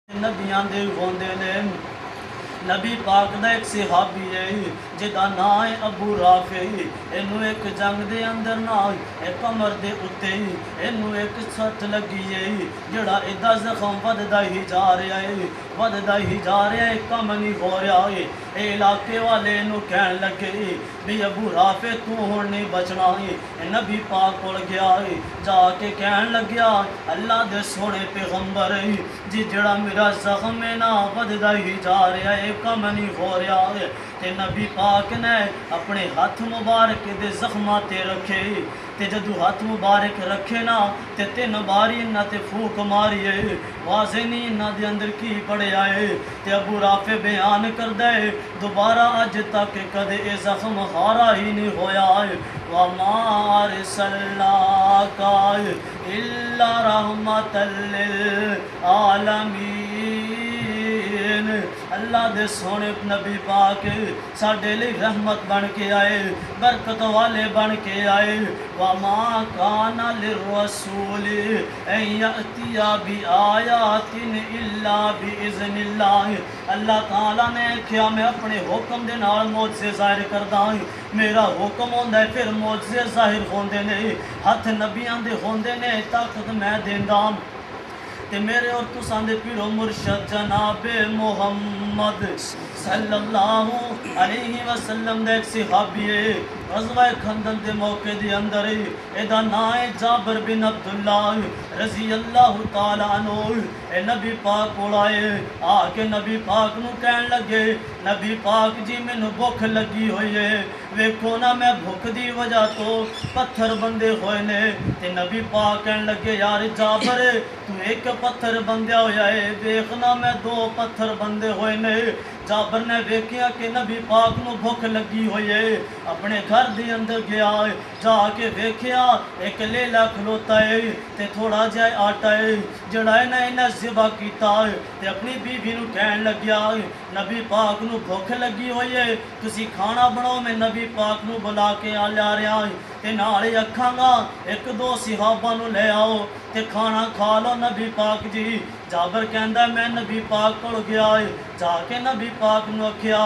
नबियां दे होंदे ने। नबी पाक दा एक सहाबी है जिदा नाम है अबू राफे। इनू एक जंग दे अंदर ना एक कमर दे उत्ते इनू एक सट लगी है जड़ा इदा जख्म वधदा ही जा रहा है, वधदा ही जा रहा है, कम नहीं हो रहा है। ये इलाके वाले इनू कहन लगे भी अबू राफे तू हुण नहीं बचना है। नबी पाक कोल गया है, जाके कहन लग्या अल्लाह दे सोने पैगंबर जी जड़ा मेरा जख्म है ना वधदा ही जा रहा है, कम नहीं हो रहा है। ते नबी पाक ने अपने हाथ मुबारक दे जख्मां ते रखे ते जदू हाथ मुबारक रखे ना ते 3 बारी इन्हां ते फूक मारी है। वाजे नहीं इन्हां दे अंदर की पड़िया है। ते अबू राफे बयान करदा है दोबारा अज तक कदे ये जख्म हारा ही नहीं होया है। वमा अरसलनाका इल्ला रहमतल लिल आलमीन। अल्लाह दे सोने नबी पाक साडे लिए रहमत बन के आए, बरकत वाले बन के आए। वमा काना लिर्रसूल अन यअतिया बिआयातिन इल्ला बिइज़्निल्लाह। अल्लाह ताला ने आख्या मैं अपने हुक्म दे नाल मोजज़े ज़ाहिर करदा हां। मेरा हुक्म होंदा है फिर मोजज़े ज़ाहिर होंदे ने, हथ नबियां दे होंदे ने, ताकत मैं देंदा ते मेरे और तुसां दे पीरो मुर्शद जनाबे मोहम्मद सल्लल्लाहु अलैहि वसल्लम दे एक सहाबी है ग़ज़वा खंदक दे मौके दे अंदर एदा नाम है जाबिर बिन अब्दुल्लाह रज़ी अल्लाह तआला अन्हु। ए नबी पाक कोल आए, आके नबी पाक नू कहन लगे नबी पाक जी मैनू भुख लगी हुई है, वेखो ना मैं भुख दी वजह तो पत्थर बंदे होए ने। ते नबी पाक कहन लगे यार जाबिर तू एक पत्थर बंदिया होया है, देखना मैं 2 पत्थर बंदे हुए ने। जाबिर ने वेख्या कि नबी पाक नू भुख लगी हुई है, अपने घर दे अंदर गया, जाके वेख्या एक लेला खलोता है ते थोड़ा जिहा आटा है जड़ा इन्हें ज़िबा कीता है। ते अपनी बीवी नू कहन लग्या नबी पाक नू भुख लगी हुई है, तुसी खाना बनाओ, मैं नबी पाक नू बुला के आ ला रहा ते नाले आखांगा 1-2 सहाबा नू ले आओ ते खाना खा लो नबी पाक जी। जाबिर कहंदा मैं नबी पाक कोल गया है, जाके नबी पाक नू आख्या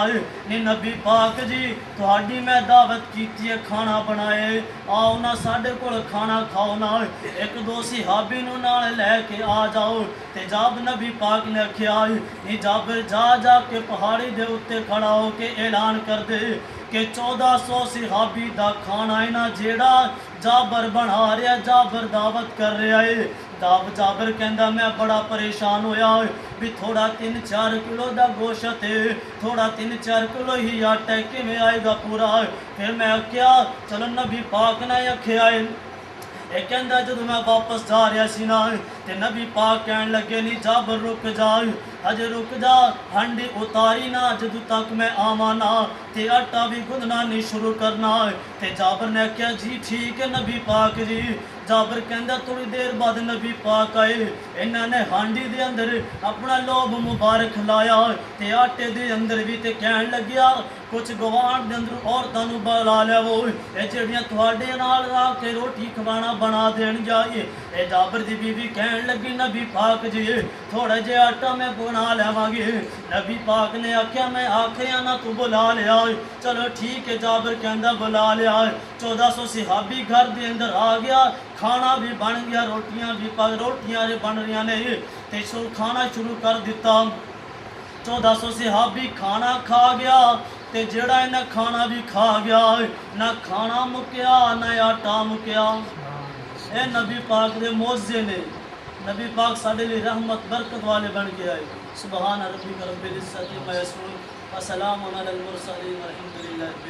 नी नबी पाक जी तुहाडी मैं दावत कीती है, खाना बनाए आओ ना साडे कोल खाना खाओ ना, 1-2 सहाबी नू नाल लैके आ जाओ। ते जब नबी पाक ने आख्या नी जाबिर जा जा के पहाड़ी दे उत्ते खड़ा हो के ऐलान कर दे कि 1400 सहाबी दा खाना है ना जेड़ा जाबिर बना रहा, जाबिर दावत कर रहा है। जाबिर कहंदा मैं बड़ा परेशान होया भी थोड़ा 3-4 किलो दा गोश्त है, थोड़ा 3-4 किलो ही आटा है, किवें आएगा पूरा। फिर मैं आख्या चलो नबी पाक ने आख्या है ਇਹ ਕਹਿੰਦਾ ਜਦੋਂ मैं वापस जा रहा सी ना ते नबी पाक कहन लगे नी जाबिर रुक जा, अजे रुक जा, हांडी उतारी ना जदों तक मैं आवां ना ते आटा भी गुंदना नहीं शुरू करना। ते जाबिर ने आख्या जी ठीक है नबी पाक जी। जाबिर कहंदा थोड़ी देर बाद नबी पाक आए, इन्होंने हांडी दे अंदर अपना लोब मुबारक लाया ते आटे दे अंदर भी ते कहन लग्या कुछ गवान दे अंदर औरतां नू बुला लवो ये जेड़ियां तुहाडे नाल रह के रोटी खवाना बना देन जाइए। ए जाबिर दी बीवी कहन लगी नबी पाक जी थोड़ा जे आटा मैं बना लवांगी। नबी पाक ने आख्या मैं आखिया ना तू बुला लिया, चलो ठीक है। जाबिर कहंदा बुला लिया, 1400 सहाबी घर दे अंदर आ गया, खाना भी बन गया, रोटियां भी रोटियां बन रही ने ते सो खाना शुरू कर दिता। 1400 सहाबी खाना खा गया ते जेड़ा इन्हें खाना भी खा गया, ना खाना मुक्या ना आटा मुक्या। ए नबी पाक दे मोज़े ने, नबी पाक साडे लिए रहमत बरकत वाले बन के आए। सुबहान रब्बिक रब्बिल इज्जति अम्मा यसिफून व सलामुन अलल मुरसलीन वल्हम्दुलिल्लाहि।